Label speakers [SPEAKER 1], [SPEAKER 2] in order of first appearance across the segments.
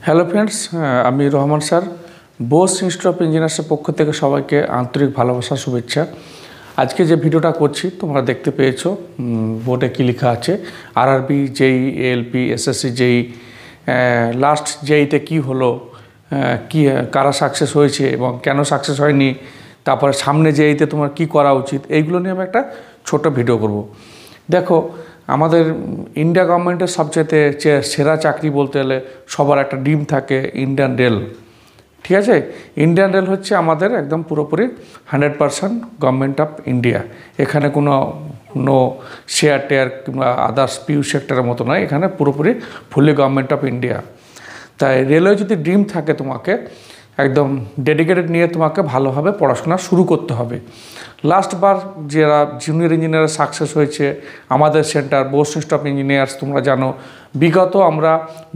[SPEAKER 1] Hello friends, আমি Rahman sir Bose Institute of ইঞ্জিনিয়ার্সের পক্ষ থেকে সবাইকে আন্তরিক ভালোবাসা শুভেচ্ছা। আজকে যে ভিডিওটা করছি তোমরা দেখতে পেয়েছো, বোর্ডে কী লেখা আছে। আরআরবি, জেই, এএলপি, এসএসসি, জেই, লাস্ট জেইতে কী হলো, কী কারা সাকসেস হয়েছে এবং কেন সাকসেস হয়নি, তারপরে সামনে জেইতে তোমার কী করা উচিত, এইগুলো নিয়ে আমি একটা ছোট ভিডিও করব। দেখো, আমাদের ইন্ডিয়া গভর্নমেন্টের সবচেয়ে সেরা চাকরি বলতে গেলে সবার একটা ড্রিম থাকে ইন্ডিয়ান রেল। ঠিক আছে, ইন্ডিয়ান রেল হচ্ছে আমাদের একদম পুরোপুরি 100% গভর্নমেন্ট অফ ইন্ডিয়া। এখানে কোনো শেয়ার টেয়ার কিংবা আদার্স পিউ সেক্টরের মতো নয়, এখানে পুরোপুরি ফুলি গভর্নমেন্ট অফ ইন্ডিয়া। তাই রেলওয়ে যদি ড্রিম থাকে, তোমাকে একদম ডেডিকেটেড নিয়ে তোমাকে ভালোভাবে পড়াশোনা শুরু করতে হবে। লাস্টবার যারা জুনিয়র ইঞ্জিনিয়ার সাকসেস হয়েছে আমাদের centre Bose Institute of engineers, তোমরা জানো বিগত আমরা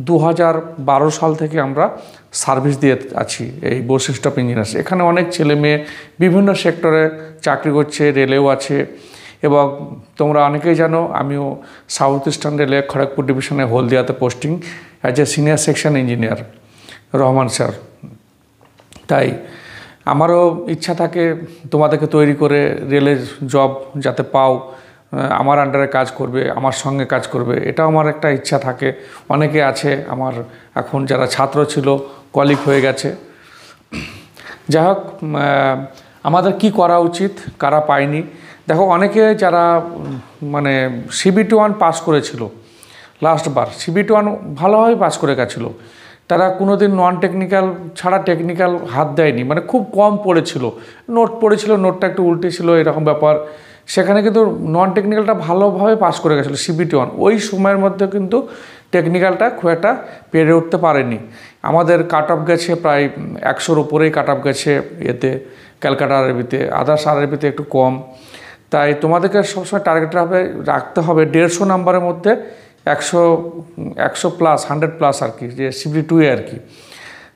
[SPEAKER 1] 2012 সাল থেকে আমরা সার্ভিস দিয়ে আছি এই বোস ইনস্টিটিউট অফ ইঞ্জিনিয়ার্স। এখানে অনেক ছেলে মেয়ে বিভিন্ন সেক্টরে চাকরি করছে, রেলেও আছে। এবং তোমরা অনেকেই জানো আমিও সাউথ ইস্টার্ন রেলে খড়গপুর ডিভিশনে হলদিয়াতে posting as a senior section engineer, Rahman sir. তাই আমারও ইচ্ছা থাকে তোমাদেরকে তৈরি করে রেলের জব যাতে পাও, আমার আন্ডারে কাজ করবে, আমার সঙ্গে কাজ করবে, এটাও আমার একটা ইচ্ছা থাকে। অনেকে আছে আমার এখন যারা ছাত্র ছিল কলিগ হয়ে গেছে। যাই হোক, আমাদের কি করা উচিত, কারা পায়নি। দেখো, অনেকে যারা মানে CBT1 পাস করেছিল লাস্টবার, CBT1 ভালোভাবে পাস করে গেছিলো, তারা কোনো দিন নন টেকনিক্যাল ছাড়া টেকনিক্যাল হাত দেয়নি, মানে খুব কম পড়েছিল, নোট পড়েছিল, নোটটা একটু উল্টে ছিল, এরকম ব্যাপার। সেখানে কিন্তু নন টেকনিক্যালটা ভালোভাবে পাস করে গেছিলো CBT1। ওই সময়ের মধ্যে কিন্তু টেকনিক্যালটা খুব একটা পেরে উঠতে পারেনি। আমাদের কাট অফ গেছে প্রায় 100-র উপরেই কাট অফ গেছে এতে, ক্যালকাটা আরআরবিতে। আদার্স আরআরবিতে একটু কম। তাই তোমাদেরকে সবসময় টার্গেট রাখতে হবে 150 নাম্বারের মধ্যে 100 প্লাস 100+ আর কি, যে CBT2 আর কি।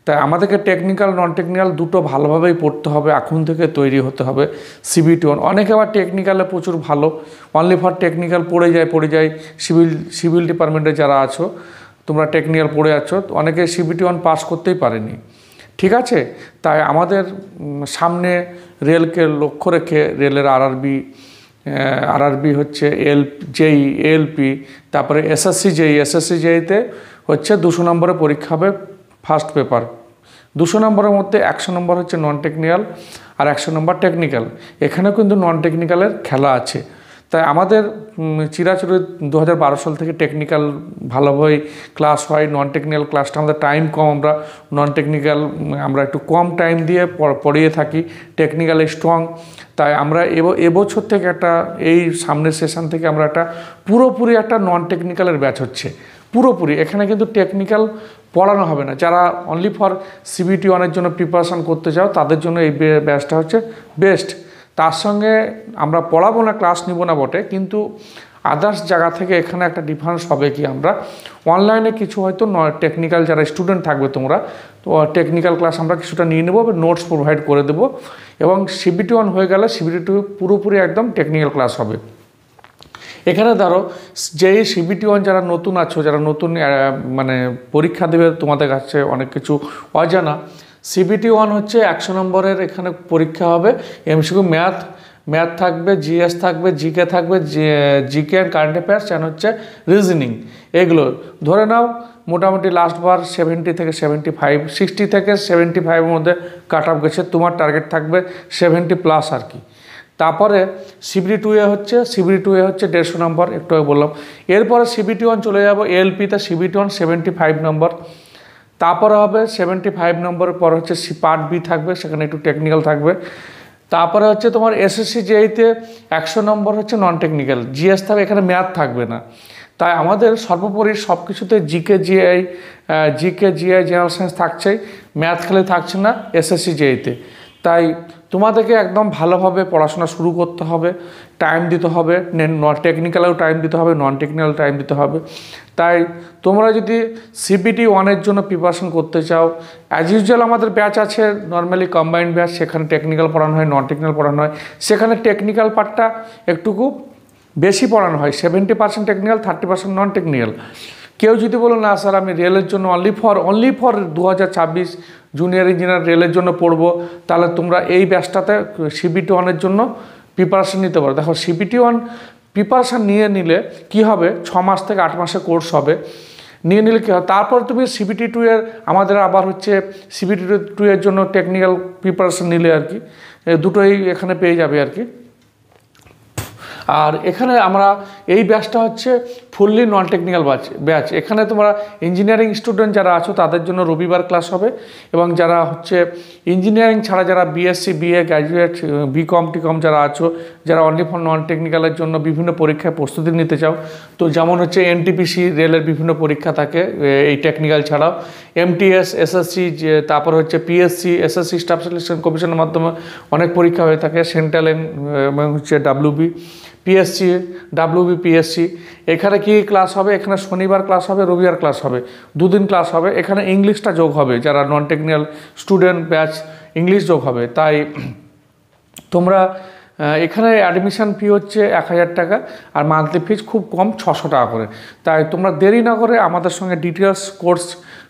[SPEAKER 1] তাই আমাদেরকে টেকনিক্যাল নন টেকনিক্যাল দুটো ভালোভাবেই পড়তে হবে, এখন থেকে তৈরি হতে হবে। CBT1 অনেকে আবার টেকনিক্যালে প্রচুর ভালো, অনলি ফর টেকনিক্যাল পড়ে যায়। সিভিল ডিপার্টমেন্টে যারা আছো তোমরা টেকনিক্যাল পড়ে আছো, অনেকে CBT1 পাস করতেই পারেনি। ঠিক আছে, তাই আমাদের সামনে রেলকে লক্ষ্য রেখে রেলের আরআরবি হচ্ছে জেই, এএলপি, তারপরে এসএসসি জেইতে হচ্ছে 200 নম্বরের পরীক্ষা হবে ফার্স্ট পেপার। 200 নম্বরের মধ্যে 100 নম্বর হচ্ছে নন টেকনিক্যাল আর 100 নম্বর টেকনিক্যাল। এখানেও কিন্তু নন টেকনিক্যালের খেলা আছে। তাই আমাদের চিরাচরিত 2012 সাল থেকে টেকনিক্যাল ভালোভাবেই ক্লাস হয়, নন টেকনিক্যাল ক্লাসটা আমাদের টাইম কম, আমরা নন টেকনিক্যাল আমরা একটু কম টাইম দিয়ে পড়িয়ে থাকি, টেকনিক্যালে স্ট্রং। তাই আমরা এবছর থেকে এই সামনের সেশন থেকে আমরা পুরোপুরি একটা নন টেকনিক্যালের ব্যাচ হচ্ছে পুরোপুরি। এখানে কিন্তু টেকনিক্যাল পড়ানো হবে না। যারা অনলি ফর CBT1-এর জন্য প্রিপারেশান করতে চাও তাদের জন্য এই ব্যাচটা হচ্ছে বেস্ট। তার সঙ্গে আমরা পড়াবো না, ক্লাস নিব না বটে, কিন্তু আদার্স জায়গা থেকে এখানে একটা ডিফারেন্স হবে কি, আমরা অনলাইনে কিছু হয়তো টেকনিক্যাল যারা স্টুডেন্ট থাকবে তোমরা, তো টেকনিক্যাল ক্লাস আমরা কিছুটা নিয়ে নেবো, নোটস প্রোভাইড করে দেবো। এবং CBT1 হয়ে গেলে CBT2 পুরোপুরি একদম টেকনিক্যাল ক্লাস হবে। এখানে ধরো যে CBT1 যারা নতুন আছো, যারা নতুন মানে পরীক্ষা দেবে, তোমাদের কাছে অনেক কিছু অজানা। CBT1 হচ্ছে 100 নম্বরের এখানে পরীক্ষা হবে। MCQ ম্যাথ থাকবে, GS থাকবে, জিকে থাকবে, GK and current affairs, and হচ্ছে রিজনিং। এগুলো ধরে নাও মোটামুটি লাস্টবার 70 থেকে 75, 60 থেকে 75-এর মধ্যে কাট অফ গেছে, তোমার টার্গেট থাকবে 70+ আর কি। তারপরে CBT2 হচ্ছে 150 নম্বর, একটু আগে বললাম। এরপরে CBT1 চলে যাব এএলপিতে, CBT1 75 নম্বর। তারপরে হবে 75 নম্বরের পর হচ্ছে পার্ট বি থাকবে, সেখানে একটু টেকনিক্যাল থাকবে। তারপরে হচ্ছে তোমার এসএসসি জেইতে 100 নম্বর হচ্ছে নন টেকনিক্যাল, GS থাকবে, এখানে ম্যাথ থাকবে না। তাই আমাদের সর্বোপরি সব কিছুতে জিকে জিআই জেনারেল সায়েন্স থাকছেই, ম্যাথ খালি থাকছে না এসএসসি জেইতে। তাই তোমাদেরকে একদম ভালোভাবে পড়াশোনা শুরু করতে হবে, টাইম দিতে হবে, টেকনিক্যালেও টাইম দিতে হবে, নন টেকনিক্যাল টাইম দিতে হবে। তাই তোমরা যদি CBT1-এর জন্য প্রিপারেশন করতে চাও, অ্যাজ ইউজুয়াল আমাদের ব্যাচ আছে নর্মালি কম্বাইন্ড ব্যাচ, সেখানে টেকনিক্যাল পড়ানো হয়, নন টেকনিক্যাল পড়ানো হয়। সেখানে টেকনিক্যাল পার্টটা একটুকু বেশি পড়ানো হয়, 70% টেকনিক্যাল, 30% নন টেকনিক্যাল। কেউ যদি বলো না স্যার আমি রেলের জন্য অনলি ফর 2026 জুনিয়র ইঞ্জিনিয়ার রেলের জন্য পড়বো, তাহলে তোমরা এই ব্যাচটাতে CBT 1-এর জন্য প্রিপারেশান নিতে পারো। দেখো CBT 1 প্রিপারেশান নিলে কি হবে, 6 মাস থেকে 8 মাসের কোর্স হবে, নিলে কী হয়, তারপর তুমি CBT 2 আমাদের আবার হচ্ছে CBT 2 জন্য টেকনিক্যাল প্রিপারেশান নিলে আর কি, দুটোই এখানে পেয়ে যাবে আর কি। আর এখানে আমরা এই ব্যাচটা হচ্ছে ফুললি নন টেকনিক্যাল ব্যাচ। এখানে তোমরা ইঞ্জিনিয়ারিং স্টুডেন্ট যারা আছো তাদের জন্য রবিবার ক্লাস হবে, এবং যারা হচ্ছে ইঞ্জিনিয়ারিং ছাড়া যারা BSc BA গ্র্যাজুয়েট BCom টিকম যারা আছো, যারা অনলি ফর নন টেকনিক্যালের জন্য বিভিন্ন পরীক্ষায় প্রস্তুতি নিতে চাও, তো যেমন হচ্ছে NTPC রেলের বিভিন্ন পরীক্ষা থাকে এই টেকনিক্যাল ছাড়াও, MTS SSC, তারপর হচ্ছে PSC SSC স্টাফ সিলেকশন কমিশনের মাধ্যমে অনেক পরীক্ষা হয়ে থাকে, সেন্ট্রাল এবং হচ্ছে WB PSC WBPSC। এখানে কি ক্লাস হবে, এখানে শনিবার ক্লাস হবে, রবিবার ক্লাস হবে, দুদিন ক্লাস হবে। এখানে ইংলিশটা যোগ হবে, যারা non technical student batch English যোগ হবে। তাই তোমরা এখানে অ্যাডমিশান ফি হচ্ছে 1000 টাকা, আর মান্থলি ফিজ খুব কম 600 টাকা করে। তাই তোমরা দেরি না করে আমাদের সঙ্গে ডিটেলস কোর্স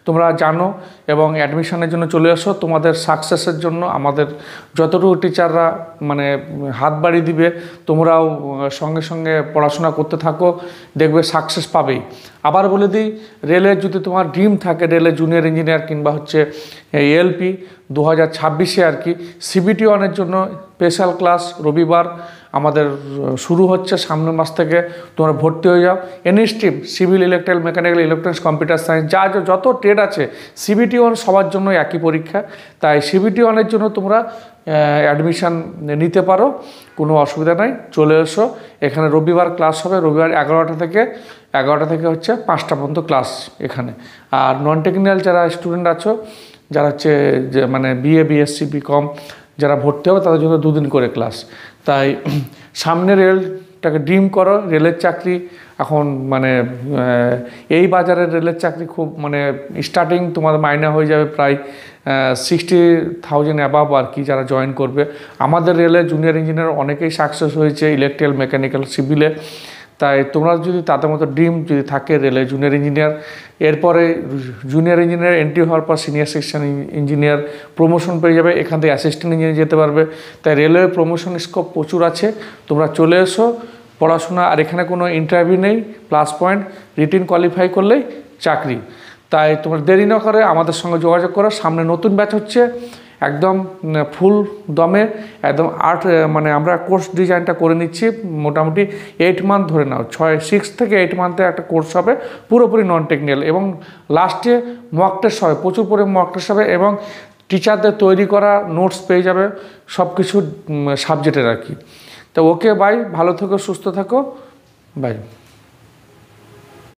[SPEAKER 1] তোমরা জানো এবং অ্যাডমিশনের জন্য চলে আসো। তোমাদের সাকসেসের জন্য আমাদের যতটুকু টিচাররা মানে হাত বাড়ি দিবে, তোমরাও সঙ্গে সঙ্গে পড়াশোনা করতে থাকো, দেখবে সাকসেস পাবেই। আবার বলে দিই, রেলের যদি তোমার ড্রিম থাকে রেলে জুনিয়র ইঞ্জিনিয়ার কিংবা হচ্ছে LP 2026-এ আর কি, CBT 1-এর জন্য স্পেশাল ক্লাস রবিবার আমাদের শুরু হচ্ছে সামনের মাস থেকে। তোমরা ভর্তি হয়ে যাও। Any stream, civil, electrical, mechanical, electronics, computer science, যত ট্রেড আছে CBT 1 সবার জন্য একই পরীক্ষা। তাই CBT 1-এর জন্য তোমরা অ্যাডমিশান নিতে পারো, কোনো অসুবিধা নাই। চলে এসো, এখানে রবিবার ক্লাস হবে, রবিবার 11টা থেকে হচ্ছে 5টা পর্যন্ত ক্লাস এখানে। আর নন টেকনিক্যাল যারা স্টুডেন্ট আছো, যারা হচ্ছে যে মানে BA BSc BCom যারা ভর্তি হবে, তাদের জন্য 2 দিন করে ক্লাস। তাই সামনে রেলটাকে ড্রিম করো। রেলের চাকরি এখন মানে এই বাজারের রেলের চাকরি খুব মানে স্টার্টিং তোমার মাইনে হয়ে যাবে প্রায় 60,000 অ্যাবাভ আর কি, যারা জয়েন করবে। আমাদের রেলে জুনিয়র ইঞ্জিনিয়ার অনেকেই সাকসেস হয়েছে ইলেকট্রিক্যাল, মেকানিক্যাল, সিভিলে। তাই তোমরা যদি তাদের মতো ড্রিম যদি থাকে রেলে জুনিয়র ইঞ্জিনিয়ার, এরপরে জুনিয়র ইঞ্জিনিয়ার এন্ট্রি হওয়ার পর সিনিয়র সেকশন ইঞ্জিনিয়ার প্রমোশন পেয়ে যাবে, এখান থেকে অ্যাসিস্ট্যান্ট ইঞ্জিনিয়ার যেতে পারবে। তাই রেলওয়ে প্রমোশন স্কোপ প্রচুর আছে। তোমরা চলে এসো, পড়াশোনা, আর এখানে কোনো ইন্টারভিউ নেই, প্লাস পয়েন্ট রিটিন কোয়ালিফাই করলেই চাকরি। তাই তোমরা দেরি না করে আমাদের সঙ্গে যোগাযোগ করো। সামনে নতুন ব্যাচ হচ্ছে, একদম ফুল দমে, একদম মানে আমরা কোর্স ডিজাইনটা করে নিচ্ছি। মোটামুটি 8 মান্থ ধরে নাও, 6 থেকে 8 মান্থের একটা কোর্স হবে, পুরোপুরি নন টেকনিক্যাল। এবং লাস্টে মক টেস্ট হবে, প্রচুর পরিমাণে মক টেস্ট হবে, এবং টিচারদের তৈরি করা নোটস পেয়ে যাবে সব কিছু সাবজেক্টের আর কি। তো ওকে, বাই, ভালো থেকো, সুস্থ থাকো, বাই।